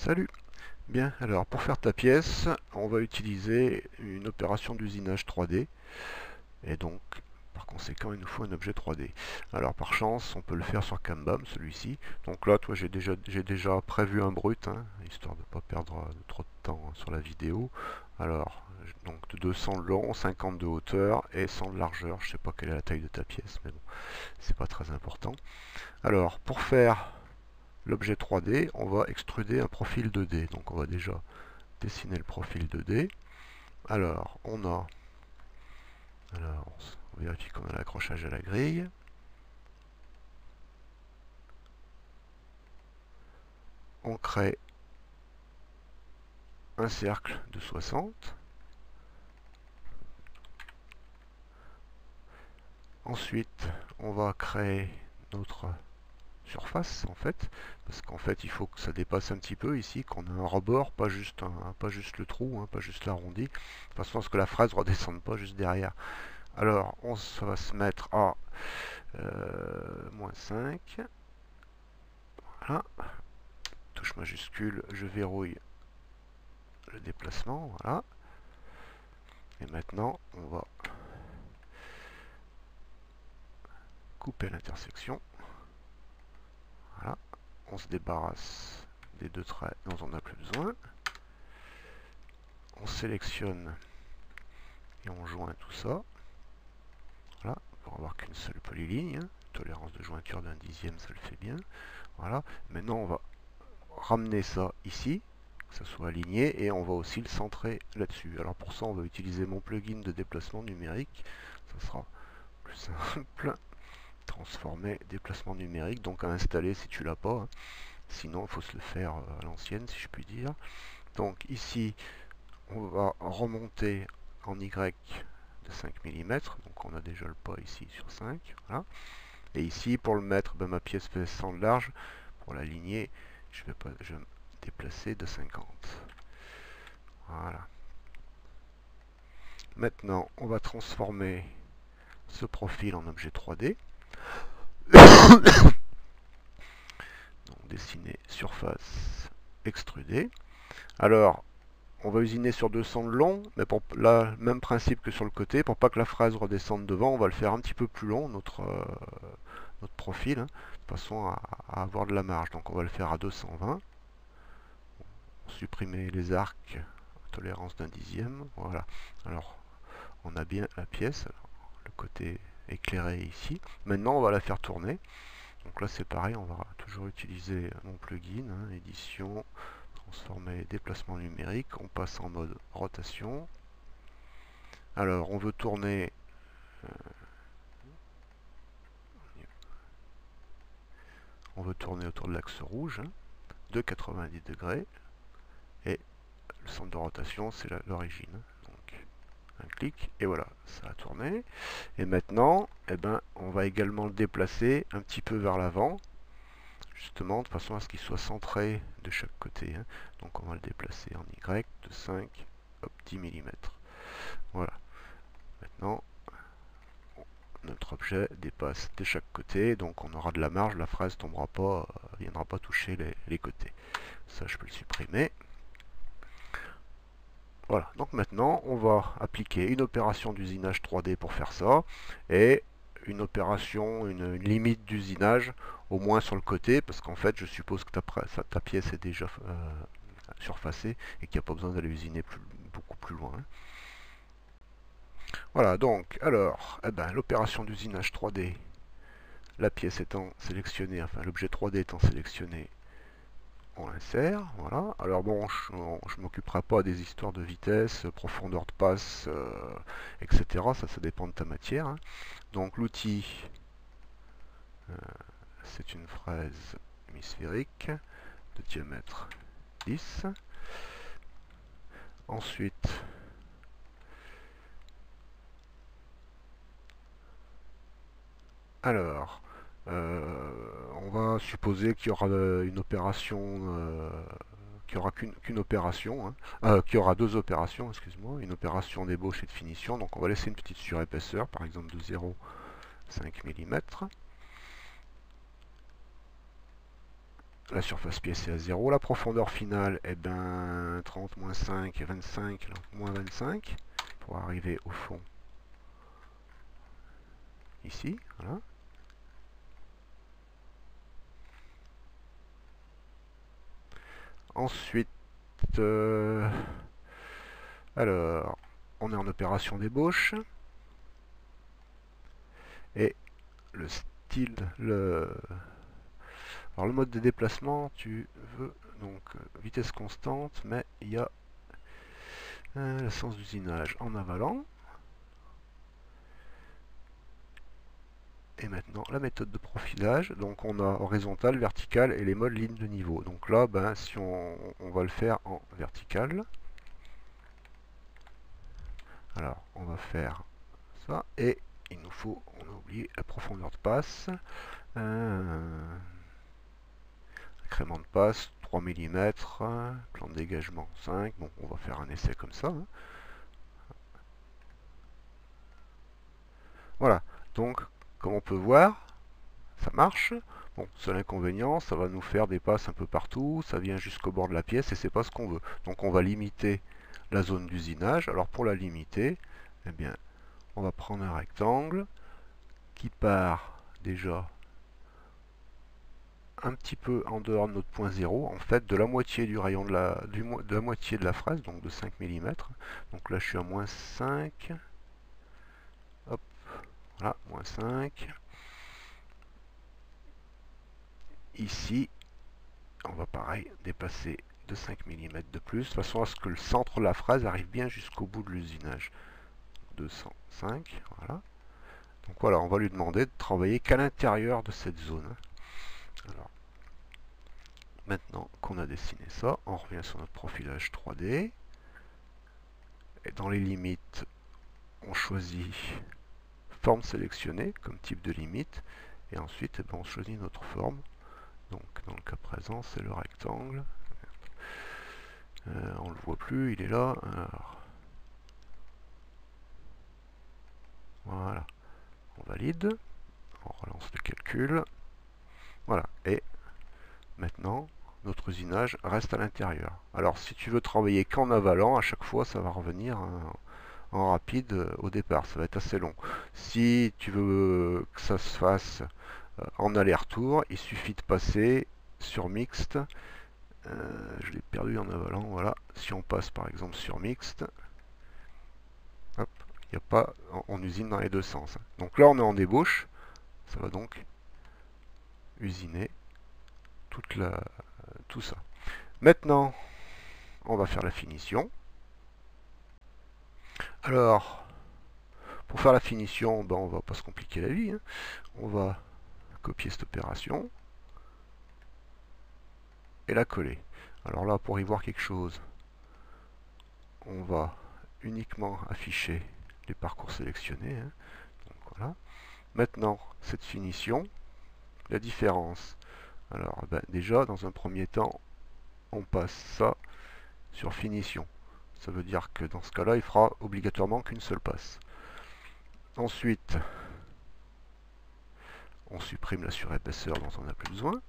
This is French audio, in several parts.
Salut! Bien, alors pour faire ta pièce, on va utiliser une opération d'usinage 3D et donc par conséquent il nous faut un objet 3D. Alors par chance, on peut le faire sur Kanban, celui-ci. Donc là, toi, j'ai déjà prévu un brut, hein, histoire de ne pas perdre trop de temps sur la vidéo. Alors, donc de 200 de long, 50 de hauteur et 100 de largeur. Je sais pas quelle est la taille de ta pièce, mais bon, c'est pas très important. Alors, pour faire l'objet 3D, on va extruder un profil 2D. Donc on va déjà dessiner le profil 2D. Alors on vérifie qu'on a l'accrochage à la grille. On crée un cercle de 60. Ensuite, on va créer notre surface en fait, parce qu'en fait il faut que ça dépasse un petit peu ici, qu'on a un rebord, pas juste le trou, hein, pas juste l'arrondi, de façon à ce que la fraise ne redescende pas juste derrière. Alors ça va se mettre à -5. Voilà. Touche majuscule, je verrouille le déplacement, voilà. Et maintenant, on va couper l'intersection. Voilà. On se débarrasse des deux traits dont on n'a plus besoin. On sélectionne et on joint tout ça. Voilà, pour avoir qu'une seule polyligne. Hein. Tolérance de jointure d'un dixième, ça le fait bien. Voilà. Maintenant, on va ramener ça ici, que ça soit aligné, et on va aussi le centrer là-dessus. Alors pour ça, on va utiliser mon plugin de déplacement numérique. Ça sera plus simple. Transformer, déplacement numérique, donc à installer si tu l'as pas. Hein. Sinon, il faut se le faire à l'ancienne, si je puis dire. Donc ici, on va remonter en Y de 5 mm. Donc on a déjà le pas ici sur 5. Voilà. Et ici, pour le mettre, ben, ma pièce fait 100 de large. Pour l'aligner, je vais me déplacer de 50. Voilà. Maintenant, on va transformer ce profil en objet 3D. Donc dessiner surface, extruder. Alors, on va usiner sur 200 de long, mais pour là, même principe que sur le côté, pour pas que la fraise redescende devant, on va le faire un petit peu plus long, notre profil, hein, de façon à avoir de la marge. Donc on va le faire à 220. Supprimer les arcs, tolérance d'un dixième, voilà. Alors, on a bien la pièce, alors, le côté éclairé ici. Maintenant, on va la faire tourner. Donc là, c'est pareil, on va toujours utiliser mon plugin, hein, édition, transformer, déplacement numérique. On passe en mode rotation. Alors, on veut tourner autour de l'axe rouge, hein, de 90 degrés. Et le centre de rotation, c'est l'origine. Donc, un clic, et voilà, ça a tourné. Et maintenant, eh ben, on va également le déplacer un petit peu vers l'avant, justement, de façon à ce qu'il soit centré de chaque côté. Hein. Donc on va le déplacer en Y de 5, hop, 10 mm. Voilà. Maintenant, notre objet dépasse de chaque côté, donc on aura de la marge, la fraise tombera pas, viendra pas toucher les côtés. Ça, je peux le supprimer. Voilà, donc maintenant, on va appliquer une opération d'usinage 3D pour faire ça, et une opération, une limite d'usinage, au moins sur le côté, parce qu'en fait, je suppose que ta pièce est déjà surfacée, et qu'il n'y a pas besoin d'aller usiner beaucoup plus loin. Hein. Voilà, donc, alors, eh ben, l'opération d'usinage 3D, la pièce étant sélectionnée, enfin l'objet 3D étant sélectionné, on insère, voilà. Alors bon, je ne m'occuperai pas des histoires de vitesse, profondeur de passe, etc. Ça dépend de ta matière. Hein. Donc l'outil, c'est une fraise hémisphérique de diamètre 10. Ensuite, alors, on va supposer qu'il y aura une opération qu'il n'y aura qu'une opération, hein, qu'il y aura deux opérations, excuse-moi, une opération d'ébauche et de finition. Donc on va laisser une petite surépaisseur, par exemple de 0,5 mm. la surface pièce est à 0. La profondeur finale, eh ben 30 moins 5, 25, là, moins 25, pour arriver au fond, ici, voilà. Ensuite, alors, on est en opération d'ébauche. Et le style, alors le mode de déplacement, tu veux donc vitesse constante, mais il y a le sens d'usinage en avalant. Et maintenant la méthode de profilage, donc on a horizontal, vertical et les modes ligne de niveau. Donc là, ben, si on va le faire en vertical, alors on va faire ça, et il nous faut, on a oublié la profondeur de passe, incrément de passe 3 mm, plan de dégagement 5, bon on va faire un essai comme ça, hein. Voilà, donc comme on peut voir, ça marche. Bon, seul inconvénient, ça va nous faire des passes un peu partout, ça vient jusqu'au bord de la pièce et c'est pas ce qu'on veut. Donc on va limiter la zone d'usinage. Alors pour la limiter, eh bien, on va prendre un rectangle qui part déjà un petit peu en dehors de notre point 0, en fait de la moitié du rayon de la moitié de la fraise, donc de 5 mm. Donc là je suis à moins 5. Hop, voilà, moins 5. Ici, on va pareil dépasser de 5 mm de plus, de façon à ce que le centre de la fraise arrive bien jusqu'au bout de l'usinage. 205, voilà. Donc voilà, on va lui demander de travailler qu'à l'intérieur de cette zone. Alors, maintenant qu'on a dessiné ça, on revient sur notre profilage 3D. Et dans les limites, on choisit forme sélectionnée comme type de limite. Et ensuite, eh ben, on choisit notre forme. Donc dans le cas présent, c'est le rectangle. On ne le voit plus, il est là. Alors, voilà, on valide, on relance le calcul. Voilà, et maintenant, notre usinage reste à l'intérieur. Alors si tu veux travailler qu'en avalant, à chaque fois, ça va revenir en rapide au départ, ça va être assez long. Si tu veux que ça se fasse en aller-retour, il suffit de passer sur mixte. Je l'ai perdu en avalant, voilà. Si on passe par exemple sur mixte, hop, il n'y a pas, on usine dans les deux sens. Donc là on est en débauche, ça va donc usiner tout ça. Maintenant, on va faire la finition. Alors, pour faire la finition, ben, on va pas se compliquer la vie, hein. On va copier cette opération et la coller. Alors là, pour y voir quelque chose, on va uniquement afficher les parcours sélectionnés, hein. Donc, voilà. Maintenant, cette finition, la différence. Alors, ben, déjà, dans un premier temps, on passe ça sur finition. Ça veut dire que dans ce cas-là, il fera obligatoirement qu'une seule passe. Ensuite, on supprime la surépaisseur dont on n'a plus besoin.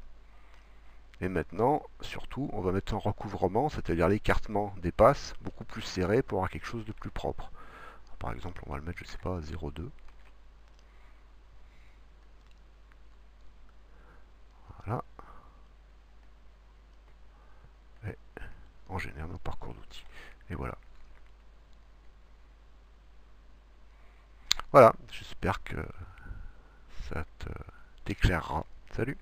Et maintenant, surtout, on va mettre un recouvrement, c'est-à-dire l'écartement des passes, beaucoup plus serré pour avoir quelque chose de plus propre. Alors, par exemple, on va le mettre, je sais pas, à 0,2. Voilà. Et on génère nos parcours d'outils. Et voilà. Voilà, j'espère que ça t'éclairera. Salut!